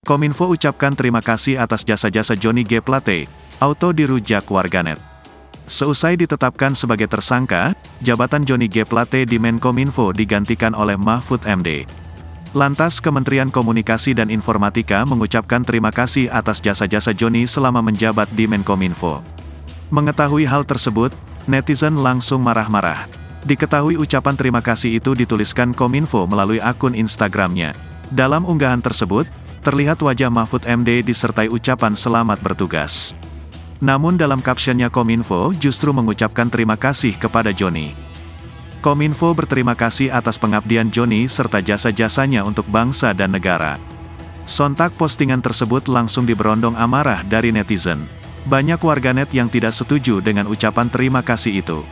Kominfo ucapkan terima kasih atas jasa-jasa Johnny G. Plate, auto dirujak warganet. Seusai ditetapkan sebagai tersangka, jabatan Johnny G. Plate di Menkominfo digantikan oleh Mahfud MD. Lantas Kementerian Komunikasi dan Informatika mengucapkan terima kasih atas jasa-jasa Johnny selama menjabat di Menkominfo. Mengetahui hal tersebut, netizen langsung marah-marah. Diketahui ucapan terima kasih itu dituliskan Kominfo melalui akun Instagramnya. Dalam unggahan tersebut, terlihat wajah Mahfud MD disertai ucapan selamat bertugas. Namun dalam captionnya Kominfo justru mengucapkan terima kasih kepada Johnny. Kominfo berterima kasih atas pengabdian Johnny serta jasa-jasanya untuk bangsa dan negara. Sontak postingan tersebut langsung diberondong amarah dari netizen. Banyak warganet yang tidak setuju dengan ucapan terima kasih itu.